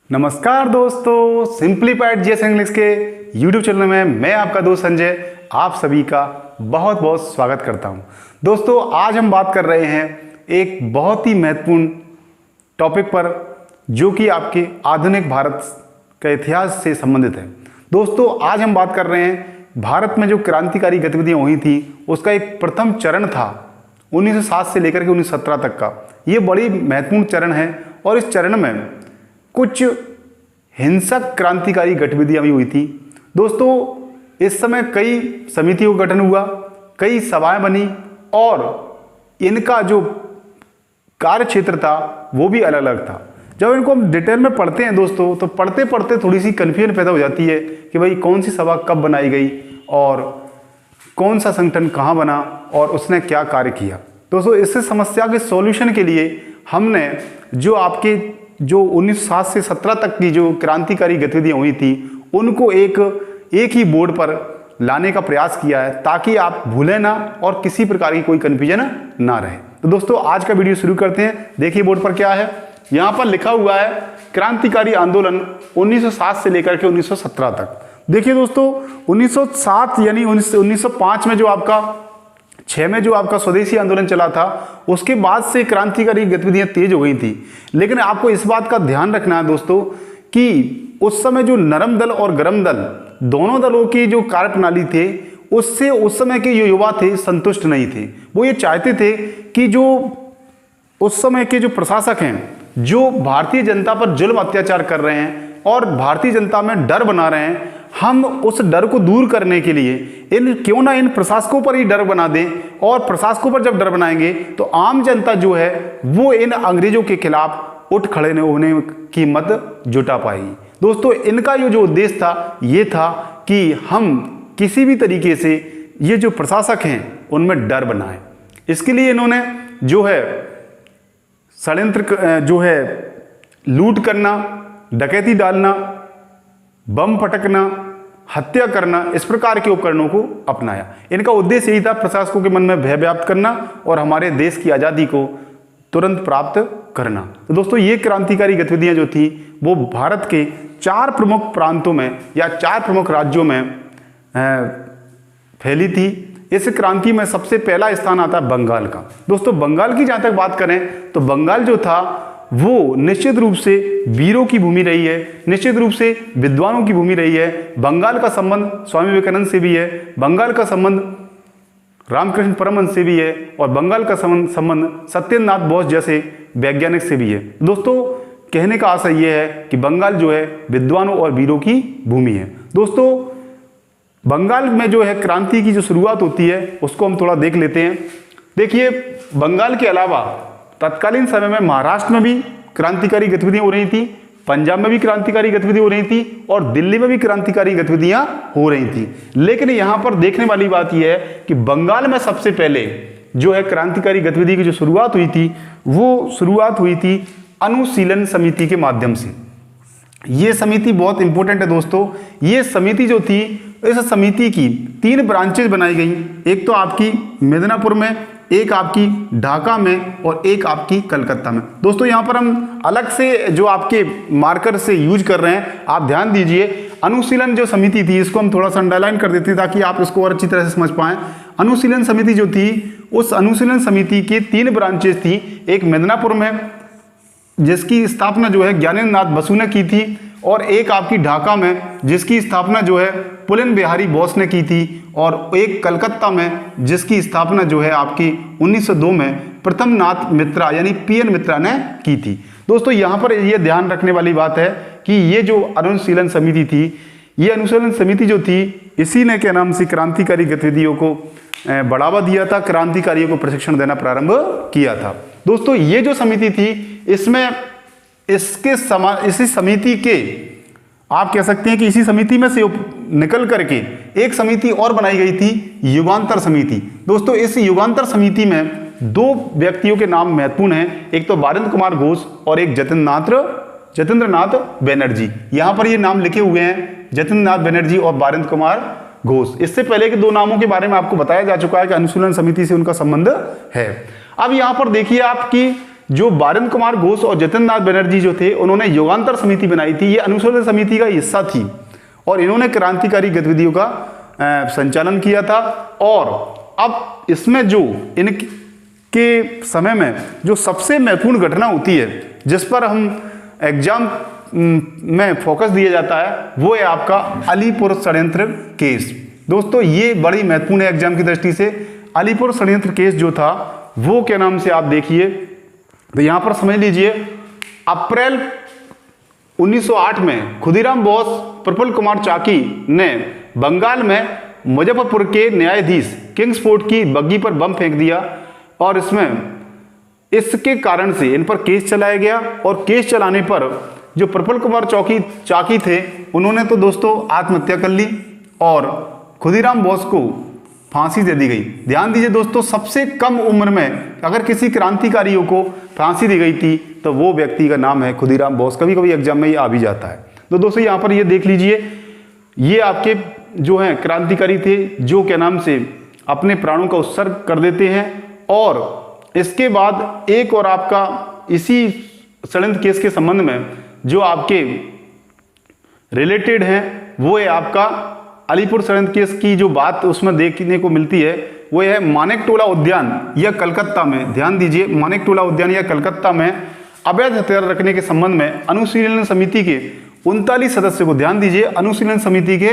नमस्कार दोस्तों, simplified GS English के YouTube चैनल में मैं आपका दोस्त संजय आप सभी का बहुत बहुत स्वागत करता हूं। दोस्तों, आज हम बात कर रहे हैं एक बहुत ही महत्वपूर्ण टॉपिक पर जो कि आपके आधुनिक भारत का इतिहास से संबंधित है। दोस्तों, आज हम बात कर रहे हैं भारत में जो क्रांतिकारी गतिविधियां हुई थी उसका एक प्रथम चरण था 1907 से लेकर के 1917 तक का। ये बड़ी महत्वपूर्ण चरण है और इस चरण में कुछ हिंसक क्रांतिकारी गतिविधियां भी हुई थी। दोस्तों, इस समय कई समितियों का गठन हुआ, कई सभाएं बनी और इनका जो कार्य क्षेत्र था वो भी अलग अलग था। जब इनको हम डिटेल में पढ़ते हैं दोस्तों, तो पढ़ते पढ़ते थोड़ी सी कन्फ्यूजन पैदा हो जाती है कि भाई कौन सी सभा कब बनाई गई और कौन सा संगठन कहाँ बना और उसने क्या कार्य किया। दोस्तों, इससे समस्या के सॉल्यूशन के लिए हमने जो आपके 1907 से 17 तक की जो क्रांतिकारी गतिविधियां हुई थी उनको एक ही बोर्ड पर लाने का प्रयास किया है ताकि आप भूलें ना और किसी प्रकार की कोई कंफ्यूजन ना रहे। तो दोस्तों, आज का वीडियो शुरू करते हैं। देखिए बोर्ड पर क्या है, यहाँ पर लिखा हुआ है क्रांतिकारी आंदोलन 1907 से लेकर के 1917 तक। देखिए दोस्तों, 1907 यानी 1905 में जो आपका 6 में जो आपका स्वदेशी आंदोलन चला था उसके बाद से क्रांतिकारी गतिविधियां तेज हो गई थी। लेकिन आपको इस बात का ध्यान रखना है दोस्तों कि उस समय जो नरम दल और गरम दल दोनों दलों की जो कार्यप्रणाली थे उससे उस समय के जो युवा थे संतुष्ट नहीं थे। वो ये चाहते थे कि जो उस समय के जो प्रशासक हैं जो भारतीय जनता पर जुल्म अत्याचार कर रहे हैं और भारतीय जनता में डर बना रहे हैं, हम उस डर को दूर करने के लिए क्यों ना इन प्रशासकों पर ही डर बना दें और प्रशासकों पर जब डर बनाएंगे तो आम जनता जो है वो इन अंग्रेजों के खिलाफ उठ खड़े होने की मत जुटा पाएगी। दोस्तों, इनका ये जो उद्देश्य था ये था कि हम किसी भी तरीके से ये जो प्रशासक हैं उनमें डर बनाएं। इसके लिए इन्होंने जो है षड्यंत्र जो है लूट करना, डकैती डालना, बम फटकना, हत्या करना, इस प्रकार के उपकरणों को अपनाया। इनका उद्देश्य यही था प्रशासकों के मन में भय व्याप्त करना और हमारे देश की आज़ादी को तुरंत प्राप्त करना। तो दोस्तों, ये क्रांतिकारी गतिविधियां जो थी वो भारत के 4 प्रमुख प्रांतों में या 4 प्रमुख राज्यों में फैली थी। इस क्रांति में सबसे पहला स्थान आता है बंगाल का। दोस्तों, बंगाल की जहाँ तक बात करें तो बंगाल जो था वो निश्चित रूप से वीरों की भूमि रही है, निश्चित रूप से विद्वानों की भूमि रही है। बंगाल का संबंध स्वामी विवेकानंद से भी है, बंगाल का संबंध रामकृष्ण परमहंस से भी है और बंगाल का संबंध सत्येंद्रनाथ बोस जैसे वैज्ञानिक से भी है। दोस्तों, कहने का आशय यह है कि बंगाल जो है विद्वानों और वीरों की भूमि है। दोस्तों, बंगाल में जो है क्रांति की जो शुरुआत होती है उसको हम थोड़ा देख लेते हैं। देखिए, बंगाल के अलावा तत्कालीन समय में महाराष्ट्र में भी क्रांतिकारी गतिविधियां हो रही थी, पंजाब में भी क्रांतिकारी गतिविधि हो रही थी और दिल्ली में भी क्रांतिकारी गतिविधियां हो रही थी। लेकिन यहां पर देखने वाली बात यह है कि बंगाल में सबसे पहले जो है क्रांतिकारी गतिविधि की जो शुरुआत हुई थी वो शुरुआत हुई थी अनुशीलन समिति के माध्यम से। ये समिति बहुत इंपॉर्टेंट है दोस्तों। ये समिति जो थी, इस समिति की 3 ब्रांचेज बनाई गई। एक तो आपकी मिदनापुर में, एक आपकी ढाका में और एक आपकी कलकत्ता में। दोस्तों, यहाँ पर हम अलग से जो आपके मार्कर से यूज कर रहे हैं, आप ध्यान दीजिए। अनुशीलन जो समिति थी इसको हम थोड़ा सा अंडरलाइन कर देते हैं ताकि आप इसको और अच्छी तरह से समझ पाएं। अनुशीलन समिति जो थी उस अनुशीलन समिति के 3 ब्रांचेज थी। एक मिदनापुर में जिसकी स्थापना जो है ज्ञानेंद्र नाथ बसु ने की थी और एक आपकी ढाका में जिसकी स्थापना जो है पुलिन बिहारी बोस ने की थी और एक कलकत्ता में जिसकी स्थापना जो है आपकी 1902 में प्रथम नाथ मित्रा यानी पीएन मित्रा ने की थी। दोस्तों, यहाँ पर यह ध्यान रखने वाली बात है कि ये जो अनुशीलन समिति थी, ये अनुशीलन समिति जो थी इसी ने क्या नाम से क्रांतिकारी गतिविधियों को बढ़ावा दिया था, क्रांतिकारियों को प्रशिक्षण देना प्रारंभ किया था। दोस्तों, ये जो समिति थी इसमें इसी समिति के आप कह सकते हैं कि इसी समिति में से निकल करके एक समिति और बनाई गई थी, युगांतर समिति। दोस्तों, इस युगांतर समिति में 2 व्यक्तियों के नाम महत्वपूर्ण हैं। एक तो बारिंद्र कुमार घोष और एक जतेंद्रनाथ बनर्जी। यहां पर ये नाम लिखे हुए हैं, जतेंद्रनाथ बनर्जी और बारिंद्र कुमार घोष। इससे पहले के 2 नामों के बारे में आपको बताया जा चुका है कि अनुशीलन समिति से उनका संबंध है। अब यहां पर देखिए आपकी जो बारिंद्र कुमार घोष और जतिन नाथ बनर्जी जो थे, उन्होंने युगांतर समिति बनाई थी। ये अनुशोधन समिति का हिस्सा थी और इन्होंने क्रांतिकारी गतिविधियों का संचालन किया था। और अब इसमें जो इनके समय में जो सबसे महत्वपूर्ण घटना होती है, जिस पर हम एग्जाम में फोकस दिया जाता है, वो है आपका अलीपुर षड्यंत्र केस। दोस्तों ये बड़ी महत्वपूर्ण है एग्जाम की दृष्टि से। अलीपुर षड्यंत्र केस जो था वो क्या नाम से आप देखिए, तो यहां पर समझ लीजिए, अप्रैल 1908 में खुदीराम बोस, प्रफुल्ल कुमार चाकी ने बंगाल में मुजफ्फरपुर के न्यायाधीश किंग्सफोर्ड की बग्गी पर बम फेंक दिया और इसके कारण से इन पर केस चलाया गया। और केस चलाने पर जो प्रफुल्ल कुमार चाकी थे, उन्होंने तो दोस्तों आत्महत्या कर ली और खुदीराम बोस को फांसी दे दी गई। ध्यान दीजिए दोस्तों, सबसे कम उम्र में अगर किसी क्रांतिकारियों को फांसी दी गई थी तो वो व्यक्ति का नाम है खुदीराम बोस। कभी कभी एग्जाम में ये आ भी जाता है। तो दोस्तों यहाँ पर ये देख लीजिए, ये आपके जो हैं क्रांतिकारी थे, जो क्या नाम से अपने प्राणों का उत्सर्ग कर देते हैं। और इसके बाद एक और आपका इसी षड्यंत्र केस के संबंध में जो आपके रिलेटेड हैं, वो है आपका अलीपुर षड्यंत्र केस की जो बात उसमें देखने को मिलती है, वो है मानेकटोला उद्यान या कलकत्ता में। ध्यान दीजिए, मानेकटोला उद्यान या कलकत्ता में अवैध हथियार रखने के संबंध में अनुशीलन समिति के 39 सदस्यों को, ध्यान दीजिए, अनुशीलन समिति के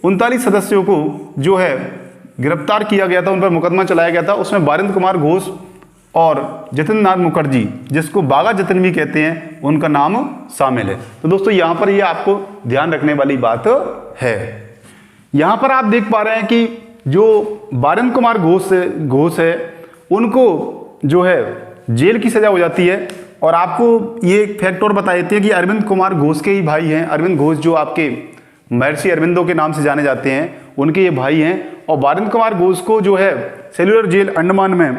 39 सदस्यों को जो है गिरफ्तार किया गया था, उन पर मुकदमा चलाया गया था। उसमें बारिंद्र कुमार घोष और जतिन नाथ मुखर्जी, जिसको बागा जतिन भी कहते हैं, उनका नाम शामिल है। तो दोस्तों यहाँ पर ये आपको ध्यान रखने वाली बात है। यहाँ पर आप देख पा रहे हैं कि जो बारिंद्र कुमार घोष है, उनको जो है जेल की सजा हो जाती है। और आपको ये फैक्ट और बता देते हैं कि अरविंद कुमार घोष के ही भाई हैं। अरविंद घोष जो आपके महर्षि अरविंदो के नाम से जाने जाते हैं, उनके ये भाई हैं। और बारिंद्र कुमार घोष को जो है सेल्युलर जेल अंडमान में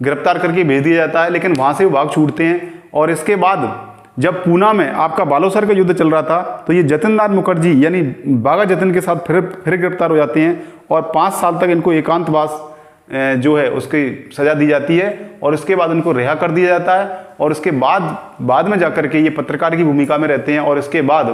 गिरफ्तार करके भेज दिया जाता है, लेकिन वहाँ से वो भाग छूटते हैं। और इसके बाद जब पूना में आपका बालोसर का युद्ध चल रहा था, तो ये जतिन नाथ मुखर्जी यानी बागा जतिन के साथ फिर गिरफ्तार हो जाते हैं और 5 साल तक इनको एकांतवास जो है उसकी सज़ा दी जाती है। और उसके बाद उनको रिहा कर दिया जाता है। और उसके बाद में जाकर के ये पत्रकार की भूमिका में रहते हैं। और इसके बाद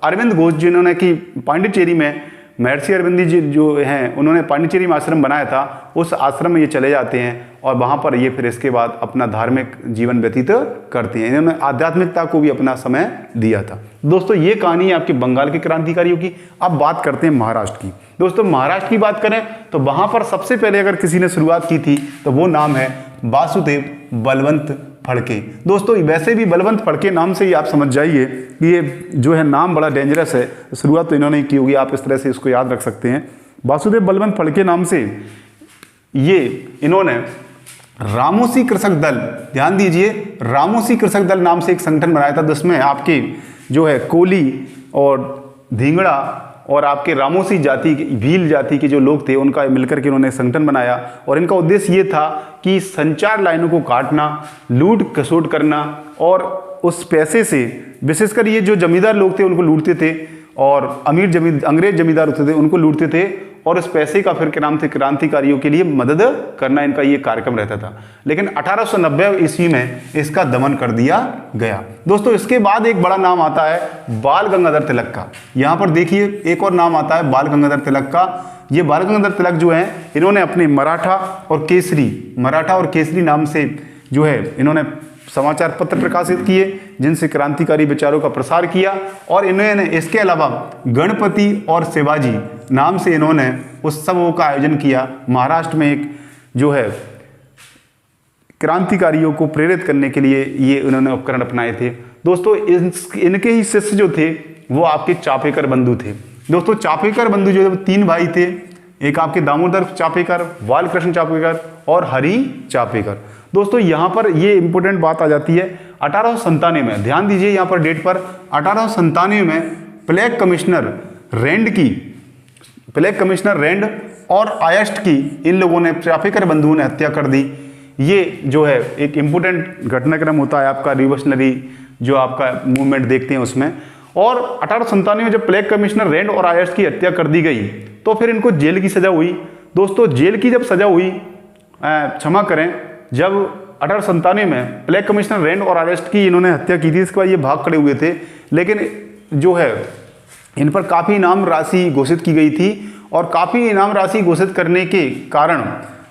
अरविंद घोष जिन्होंने कि पांडिचेरी में महर्षि अरविंद जी जो हैं, उन्होंने पांडिचेरी में आश्रम बनाया था, उस आश्रम में ये चले जाते हैं और वहाँ पर ये फिर इसके बाद अपना धार्मिक जीवन व्यतीत करते हैं। इन्होंने आध्यात्मिकता को भी अपना समय दिया था। दोस्तों ये कहानी है आपके बंगाल के क्रांतिकारियों की। अब बात करते हैं महाराष्ट्र की। दोस्तों महाराष्ट्र की बात करें तो वहाँ पर सबसे पहले अगर किसी ने शुरुआत की थी तो वो नाम है वासुदेव बलवंत फड़के। दोस्तों वैसे भी बलवंत फड़के नाम से ही आप समझ जाइए कि ये जो है नाम बड़ा डेंजरस है। शुरुआत तो इन्होंने की होगी, आप इस तरह से इसको याद रख सकते हैं। वासुदेव बलवंत फड़के नाम से ये इन्होंने रामोसी कृषक दल, ध्यान दीजिए, रामोसी कृषक दल नाम से एक संगठन बनाया था, जिसमें आपके जो है कोली और धींगड़ा और आपके रामोसी जाति, भील जाति के जो लोग थे, उनका मिलकर के उन्होंने संगठन बनाया। और इनका उद्देश्य ये था कि संचार लाइनों को काटना, लूट खसोट करना और उस पैसे से विशेषकर ये जो जमींदार लोग थे उनको लूटते थे और अंग्रेज जमींदार होते थे उनको लूटते थे। और उस पैसे का फिर क्या नाम थे, क्रांतिकारियों के लिए मदद करना इनका ये कार्यक्रम रहता था। लेकिन 1890 ईस्वी में इसका दमन कर दिया गया। दोस्तों इसके बाद एक बड़ा नाम आता है बाल गंगाधर तिलक का। यहाँ पर देखिए एक और नाम आता है बाल गंगाधर तिलक का। ये बाल गंगाधर तिलक जो है, इन्होंने अपने मराठा और केसरी नाम से जो है इन्होंने समाचार पत्र प्रकाशित किए, जिनसे क्रांतिकारी विचारों का प्रसार किया। और इन्होंने इसके अलावा गणपति और शिवाजी नाम से इन्होंने उत्सवों का आयोजन किया। महाराष्ट्र में एक जो है क्रांतिकारियों को प्रेरित करने के लिए ये उन्होंने उपकरण अपनाए थे। दोस्तों इनके ही शिष्य जो थे वो आपके चापेकर बंधु थे। दोस्तों चापेकर बंधु जो 3 भाई थे, एक आपके दामोदर चापेकर, बालकृष्ण चापेकर और हरि चापेकर। दोस्तों यहाँ पर ये इंपॉर्टेंट बात आ जाती है 1897 में, ध्यान दीजिए यहाँ पर डेट पर, 1897 में प्लेग कमिश्नर रेंड और आयस्ट की इन लोगों ने, चापेकर बंधुओं ने हत्या कर दी। ये जो है एक इंपॉर्टेंट घटनाक्रम होता है आपका रिवोल्यूशनरी जो आपका मूवमेंट देखते हैं उसमें। और 1897 में जब प्लेग कमिश्नर रेंड और आयस्ट की हत्या कर दी गई तो फिर इनको जेल की सजा हुई। दोस्तों जेल की जब सजा हुई, क्षमा करें, जब 1897 में ब्लैक कमिश्नर रैंड और अरेस्ट की इन्होंने हत्या की थी। इसके बाद ये भाग खड़े हुए थे, लेकिन जो है इन पर काफ़ी इनाम राशि घोषित की गई थी और काफ़ी इनाम राशि घोषित करने के कारण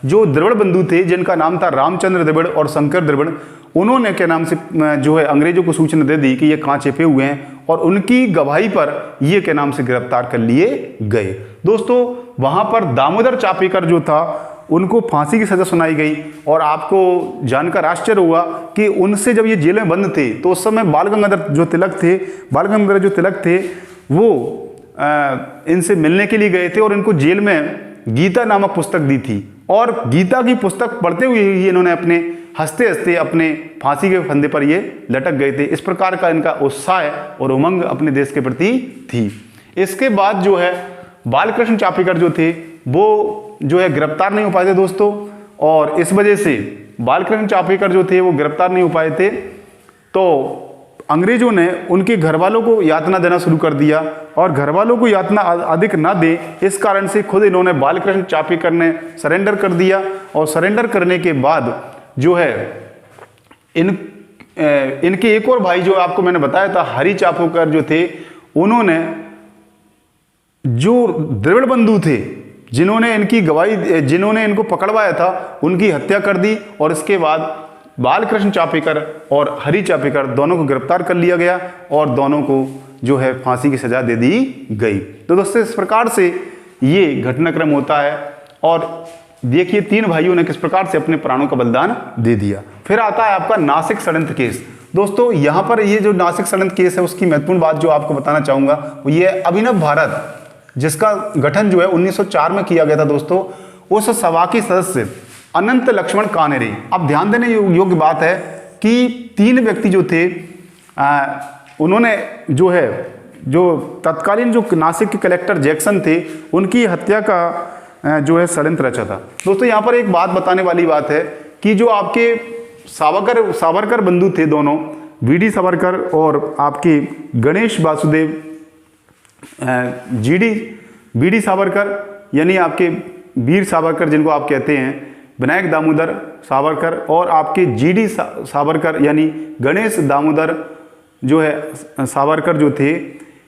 जो द्रविड़ बंधु थे, जिनका नाम था रामचंद्र द्रविड़ और शंकर द्रविड़, उन्होंने क्या नाम से जो है अंग्रेजों को सूचना दे दी कि ये कहाँ छिपे हुए हैं और उनकी गवाही पर ये क्या नाम से गिरफ्तार कर लिए गए। दोस्तों वहाँ पर दामोदर चापेकर जो था उनको फांसी की सज़ा सुनाई गई और आपको जानकर आश्चर्य हुआ कि उनसे जब ये जेल में बंद थे तो उस समय बाल गंगाधर जो तिलक थे वो इनसे मिलने के लिए गए थे और इनको जेल में गीता नामक पुस्तक दी थी और गीता की पुस्तक पढ़ते हुए ही इन्होंने अपने हंसते हंसते अपने फांसी के फंदे पर ये लटक गए थे। इस प्रकार का इनका उत्साह और उमंग अपने देश के प्रति थी। इसके बाद जो है बालकृष्ण चापेकर जो थे वो जो है गिरफ्तार नहीं हो पाए थे दोस्तों, और इस वजह से बालकृष्ण चापेकर जो थे वो गिरफ्तार नहीं हो पाए थे, तो अंग्रेजों ने उनके घर वालों को यातना देना शुरू कर दिया और घर वालों को यातना अधिक ना दे, इस कारण से खुद इन्होंने बालकृष्ण चापेकर ने सरेंडर कर दिया और सरेंडर करने के बाद जो है इनके एक और भाई जो आपको मैंने बताया था हरि चापेकर जो थे, उन्होंने जो द्रविड़ बंधु थे जिन्होंने इनकी गवाही जिन्होंने इनको पकड़वाया था उनकी हत्या कर दी और इसके बाद बालकृष्ण चापेकर और हरि चापेकर दोनों को गिरफ्तार कर लिया गया और दोनों को जो है फांसी की सजा दे दी गई। तो दोस्तों इस प्रकार से ये घटनाक्रम होता है और देखिए तीन भाइयों ने किस प्रकार से अपने प्राणों का बलिदान दे दिया। फिर आता है आपका नासिक षड्यंत्र केस। दोस्तों यहाँ पर ये जो नासिक षड्यंत्र केस है उसकी महत्वपूर्ण बात जो आपको बताना चाहूंगा वो ये अभिनव भारत, जिसका गठन जो है 1904 में किया गया था दोस्तों, उस सभा के सदस्य अनंत लक्ष्मण कानेरे। अब ध्यान देने योग्य बात है कि तीन व्यक्ति जो थे उन्होंने जो तत्कालीन जो नासिक के कलेक्टर जैक्सन थे उनकी हत्या का जो है षड्यंत्र रचा था। दोस्तों यहाँ पर एक बात बताने वाली बात है कि जो आपके सावरकर बंधु थे दोनों, वीडी सावरकर और आपके गणेश वासुदेव बीडी सावरकर यानी आपके वीर सावरकर जिनको आप कहते हैं, विनायक दामोदर सावरकर और आपके जीडी सावरकर यानी गणेश दामोदर जो है सावरकर जो थे,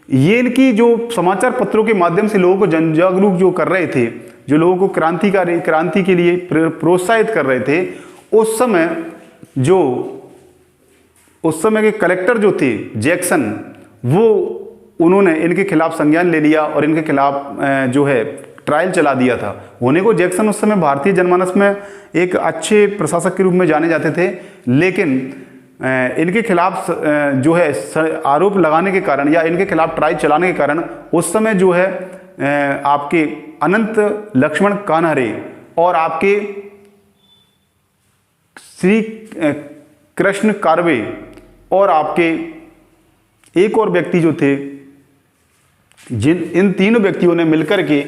ये इनकी जो समाचार पत्रों के माध्यम से लोगों को जन जागरूक जो कर रहे थे, जो लोगों को क्रांति के लिए प्रोत्साहित कर रहे थे, उस समय के कलेक्टर जो थे जैक्सन, वो उन्होंने इनके खिलाफ संज्ञान ले लिया और इनके खिलाफ जो है ट्रायल चला दिया था। होने को जैक्सन उस समय भारतीय जनमानस में एक अच्छे प्रशासक के रूप में जाने जाते थे, लेकिन इनके खिलाफ जो है आरोप लगाने के कारण या इनके खिलाफ ट्रायल चलाने के कारण उस समय जो है आपके अनंत लक्ष्मण कान्हरे और आपके श्री कृष्ण कार्वे और आपके एक और व्यक्ति जो थे, इन तीनों व्यक्तियों ने मिलकर के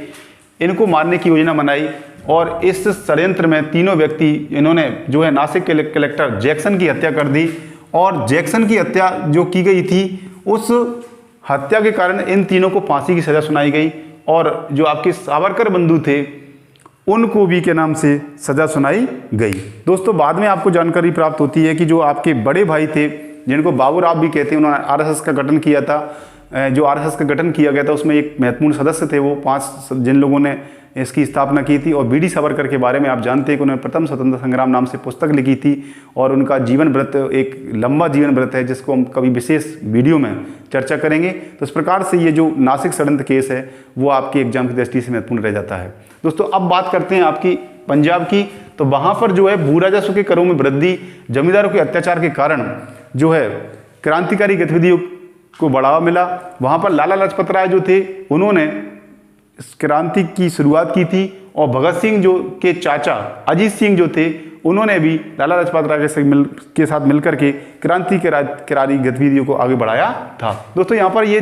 इनको मारने की योजना बनाई और इस षड्यंत्र में तीनों व्यक्ति इन्होंने जो है नासिक के कलेक्टर जैक्सन की हत्या कर दी और जैक्सन की हत्या जो की गई थी उस हत्या के कारण इन तीनों को फांसी की सजा सुनाई गई और जो आपके सावरकर बंधु थे उनको भी के नाम से सजा सुनाई गई। दोस्तों बाद में आपको जानकारी प्राप्त होती है कि जो आपके बड़े भाई थे जिनको बाबूराव भी कहते हैं, उन्होंने आरएसएस का गठन किया था। जो आरएसएस का गठन किया गया था उसमें एक महत्वपूर्ण सदस्य थे वो 5 जिन लोगों ने इसकी स्थापना की थी। और बीडी सावरकर के बारे में आप जानते हैं कि उन्होंने प्रथम स्वतंत्रता संग्राम नाम से पुस्तक लिखी थी और उनका जीवन व्रत एक लंबा जीवन व्रत है जिसको हम कभी विशेष वीडियो में चर्चा करेंगे। तो इस प्रकार से ये जो नासिक षड्यंत्र केस है वो आपके एग्जाम की दृष्टि से महत्वपूर्ण रह जाता है। दोस्तों अब बात करते हैं आपकी पंजाब की। तो वहाँ पर जो है भू राजस्व के करों में वृद्धि, जमींदारों के अत्याचार के कारण जो है क्रांतिकारी गतिविधियों को बढ़ावा मिला। वहाँ पर लाला लाजपत राय जो थे उन्होंने इस क्रांति की शुरुआत की थी और भगत सिंह जो के चाचा अजीत सिंह जो थे उन्होंने भी लाला लाजपत राय के साथ मिलकर के क्रांतिकारी गतिविधियों को आगे बढ़ाया था। दोस्तों यहाँ पर ये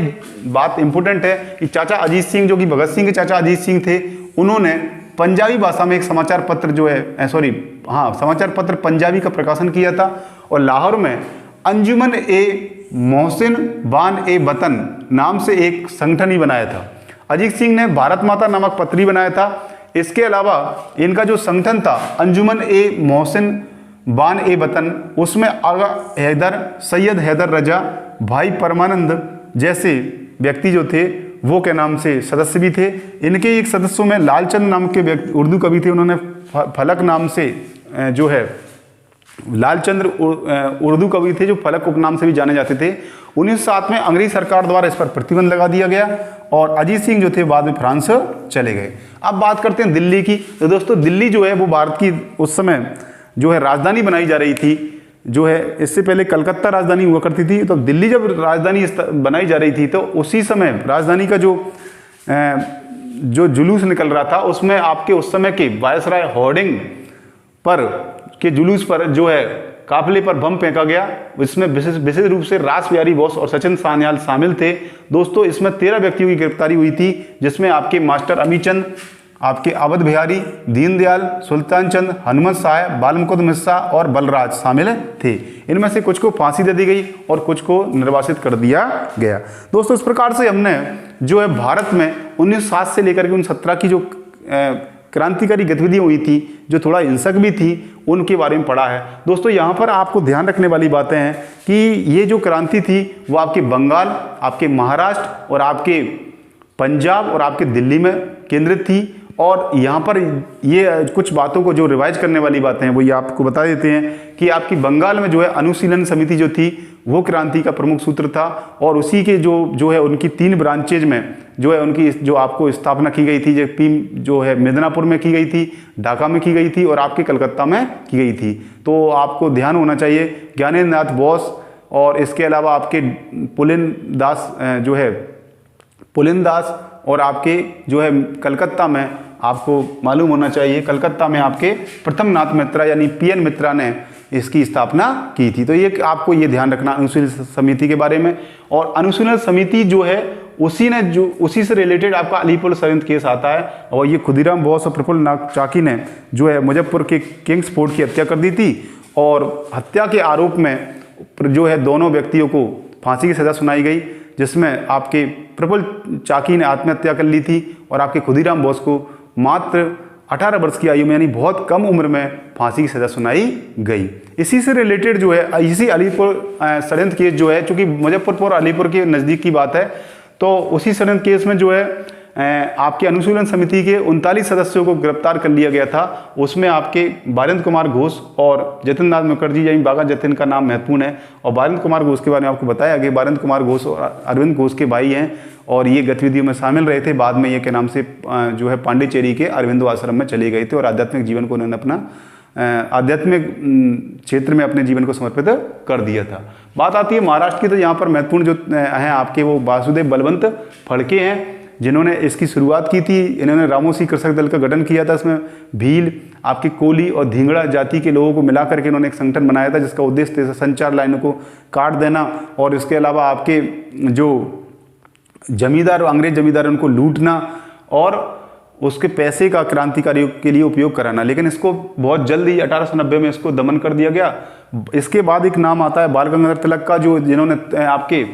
बात इंपॉर्टेंट है कि चाचा अजीत सिंह जो कि भगत सिंह के चाचा अजीत सिंह थे, उन्होंने पंजाबी भाषा में एक समाचार पत्र जो है समाचार पत्र पंजाबी का प्रकाशन किया था और लाहौर में अंजुमन ए मोहसिन बान ए वतन नाम से एक संगठन ही बनाया था। अजीत सिंह ने भारत माता नामक पत्री बनाया था। इसके अलावा इनका जो संगठन था अंजुमन ए मोहसिन बान ए वतन, उसमें आगा हैदर, सैयद हैदर रजा, भाई परमानंद जैसे व्यक्ति जो थे वो के नाम से सदस्य भी थे। इनके एक सदस्यों में लालचंद नाम के व्यक्ति उर्दू कवि थे, उन्होंने फलक नाम से जो है लालचंद्र उर्दू कवि थे जो फलक उपनाम से भी जाने जाते थे। 1907 में अंग्रेज सरकार द्वारा इस पर प्रतिबंध लगा दिया गया और अजीत सिंह जो थे बाद में फ्रांस चले गए। अब बात करते हैं दिल्ली की। तो दोस्तों दिल्ली जो है वो भारत की उस समय जो है राजधानी बनाई जा रही थी, जो है इससे पहले कलकत्ता राजधानी हुआ करती थी। तो दिल्ली जब राजधानी बनाई जा रही थी तो उसी समय राजधानी का जो जुलूस निकल रहा था उसमें आपके उस समय के वायसराय होर्डिंग पर के जुलूस पर जो है काफिले पर बम फेंका गया। इसमें विशेष रूप से रास बिहारी बोस और सचिन सान्याल शामिल थे। दोस्तों इसमें 13 व्यक्तियों की गिरफ्तारी हुई थी, जिसमें आपके मास्टर अमीचंद, आपके अवध बिहारी, दीनदयाल, सुल्तान चंद, हनुमत शाह, बालमुकुंद मिश्रा और बलराज शामिल थे। इनमें से कुछ को फांसी दे दी गई और कुछ को निर्वासित कर दिया गया। दोस्तों इस प्रकार से हमने जो है भारत में 1907 से लेकर के 1917 की जो क्रांतिकारी गतिविधियां हुई थी, जो थोड़ा हिंसक भी थी, उनके बारे में पढ़ा है। दोस्तों यहाँ पर आपको ध्यान रखने वाली बातें हैं कि ये जो क्रांति थी वो आपके बंगाल, आपके महाराष्ट्र और आपके पंजाब और आपके दिल्ली में केंद्रित थी। और यहाँ पर ये कुछ बातों को जो रिवाइज करने वाली बातें हैं वो ये आपको बता देते हैं कि आपकी बंगाल में जो है अनुशीलन समिति जो थी वो क्रांति का प्रमुख सूत्र था और उसी के जो है उनकी 3 ब्रांचेज में जो है उनकी जो आपको स्थापना की गई थी, जो है मिदनापुर में की गई थी, ढाका में की गई थी और आपके कलकत्ता में की गई थी। तो आपको ध्यान होना चाहिए ज्ञानेंद्र नाथ बोस और इसके अलावा आपके पुलिन दास और आपके जो है कलकत्ता में आपको मालूम होना चाहिए, कलकत्ता में आपके प्रथम नाथ मित्रा यानी पीएन मित्रा ने इसकी स्थापना की थी। तो ये आपको ये ध्यान रखना अनुशीलन समिति के बारे में। और अनुशीलन समिति जो है उसी से रिलेटेड आपका अलीपुर षड्यंत्र केस आता है और ये खुदीराम बोस और प्रफुल्ल नाथ चाकी ने जो है मुजफ्फरपुर के किंग्स फोर्ट की हत्या कर दी थी और हत्या के आरोप में जो है दोनों व्यक्तियों को फांसी की सजा सुनाई गई, जिसमें आपके प्रफुल्ल चाकी ने आत्महत्या कर ली थी और आपके खुदीराम बोस को मात्र 18 वर्ष की आयु में यानी बहुत कम उम्र में फांसी की सजा सुनाई गई। इसी से रिलेटेड जो है इसी अलीपुर षड्यंत्र केस जो है, चूंकि मुजफ्फरपुर और अलीपुर के नज़दीक की बात है, तो उसी षड्यंत्र केस में जो है आपके अनुशीलन समिति के 39 सदस्यों को गिरफ्तार कर लिया गया था। उसमें आपके बारेंद्र कुमार घोष और जतिन नाथ मुखर्जी यानी बागा जतिन का नाम महत्वपूर्ण है। और बारेंद्र कुमार घोष के बारे में आपको बताया कि बारेंद्र कुमार घोष और अरविंद घोष के भाई हैं और ये गतिविधियों में शामिल रहे थे। बाद में ये के नाम से जो है पांडिचेरी के अरविंदो आश्रम में चले गए थे और आध्यात्मिक जीवन को उन्होंने अपना आध्यात्मिक क्षेत्र में अपने जीवन को समर्पित कर दिया था। बात आती है महाराष्ट्र की, तो यहाँ पर महत्वपूर्ण जो हैं आपके वो वासुदेव बलवंत फड़के हैं, जिन्होंने इसकी शुरुआत की थी। इन्होंने रामोसी कृषक दल का गठन किया था। इसमें भील, आपकी कोली और धींगड़ा जाति के लोगों को मिला करके इन्होंने एक संगठन बनाया था, जिसका उद्देश्य था संचार लाइनों को काट देना और इसके अलावा आपके जो जमींदार, अंग्रेज जमींदार, उनको लूटना और उसके पैसे का क्रांतिकारियों के लिए उपयोग कराना। लेकिन इसको बहुत जल्द ही 1890 में इसको दमन कर दिया गया। इसके बाद एक नाम आता है बाल गंगाधर तिलक का, जो जिन्होंने आपके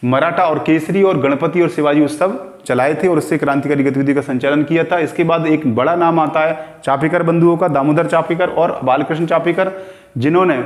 मराठा और केसरी और गणपति और शिवाजी उत्सव चलाए थे और उससे क्रांतिकारी गतिविधि का संचालन किया था। इसके बाद एक बड़ा नाम आता है चापेकर बंधुओं का, दामोदर चापेकर और बालकृष्ण चापेकर, जिन्होंने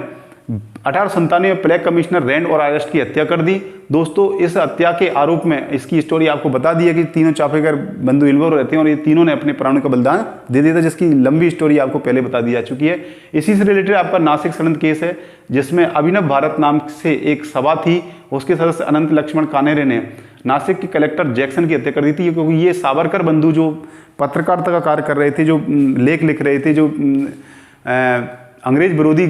1897 में ब्लैक कमिश्नर रैंड और आर्यस्ट की हत्या कर दी। दोस्तों इस हत्या के आरोप में इसकी स्टोरी आपको बता दी है कि तीनों चापेकर बंधु इलवर रहते हैं और ये तीनों ने अपने प्राणों का बलिदान दे दिया था, जिसकी लंबी स्टोरी आपको पहले बता दी जा चुकी है। इसी से रिलेटेड आपका नासिक षड्यंत्र केस है, जिसमें अभिनव भारत नाम से एक सभा थी, उसके सदस्य अनंत लक्ष्मण कानेरे ने नासिक के कलेक्टर जैक्सन की हत्या कर दी थी, क्योंकि ये सावरकर बंधु जो पत्रकारिता का कार्य कर रहे थे, जो लेख लिख रहे थे, जो अंग्रेज विरोधी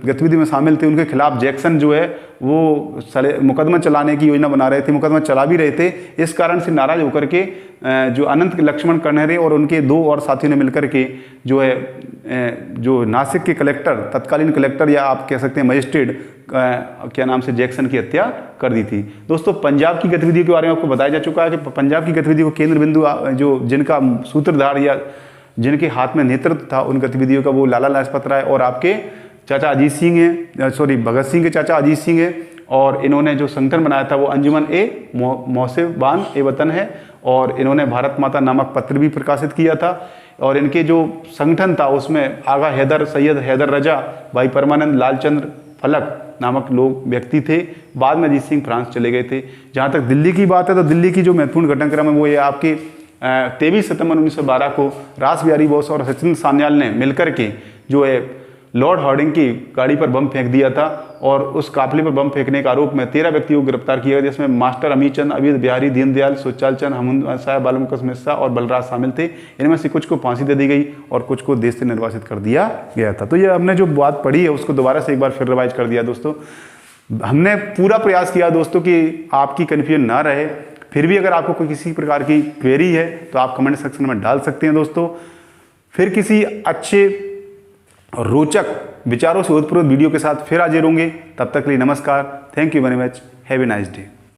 गतिविधि में शामिल थे, उनके खिलाफ जैक्सन जो है वो मुकदमा चलाने की योजना बना रहे थे, मुकदमा चला भी रहे थे। इस कारण से नाराज होकर के जो अनंत लक्ष्मण कन्हरे और उनके 2 और साथियों ने मिलकर के जो है जो नासिक के कलेक्टर, तत्कालीन कलेक्टर या आप कह सकते हैं मजिस्ट्रेट क्या नाम से जैक्सन की हत्या कर दी थी। दोस्तों पंजाब की गतिविधियों के बारे में आपको बताया जा चुका है कि पंजाब की गतिविधि को केंद्र बिंदु जो जिनका सूत्रधार या जिनके हाथ में नेतृत्व था उन गतिविधियों का, वो लाला लाजपत राय और आपके चाचा अजीत सिंह हैं, भगत सिंह के चाचा अजीत सिंह हैं। और इन्होंने जो संगठन बनाया था वो अंजुमन मौसेबान ए वतन है और इन्होंने भारत माता नामक पत्र भी प्रकाशित किया था। और इनके जो संगठन था उसमें आगा हैदर, सैयद हैदर रजा, भाई परमानंद, लालचंद्र फलक नामक लोग व्यक्ति थे। बाद में अजीत सिंह फ्रांस चले गए थे। जहाँ तक दिल्ली की बात है तो दिल्ली की जो महत्वपूर्ण घटनाक्रम है वो ये आपके 23 सितंबर 1912 को रास बिहारी बोस और सचिन सान्याल ने मिलकर के जो है लॉर्ड हार्डिंग की गाड़ी पर बम फेंक दिया था और उस काफिले पर बम फेंकने के आरोप में 13 व्यक्तियों को गिरफ्तार किया गया, जिसमें मास्टर अमीचंद, अवध बिहारी, दीनदयाल, सुचाल चंद, हमद साहब, बालमुकुश मिश्रा और बलराज शामिल थे। इनमें से कुछ को फांसी दे दी गई और कुछ को देश से निर्वासित कर दिया गया था। तो ये हमने जो बात पढ़ी है उसको दोबारा से एक बार फिर रिवाइज कर दिया दोस्तों। हमने पूरा प्रयास किया दोस्तों कि आपकी कन्फ्यूजन ना रहे। फिर भी अगर आपको कोई किसी प्रकार की क्वेरी है तो आप कमेंट सेक्शन में डाल सकते हैं दोस्तों। फिर किसी अच्छे और रोचक विचारों से उत्प्रोत वीडियो के साथ फिर हाजिर होंगे। तब तक के लिए नमस्कार। Thank you very much. Have a nice day.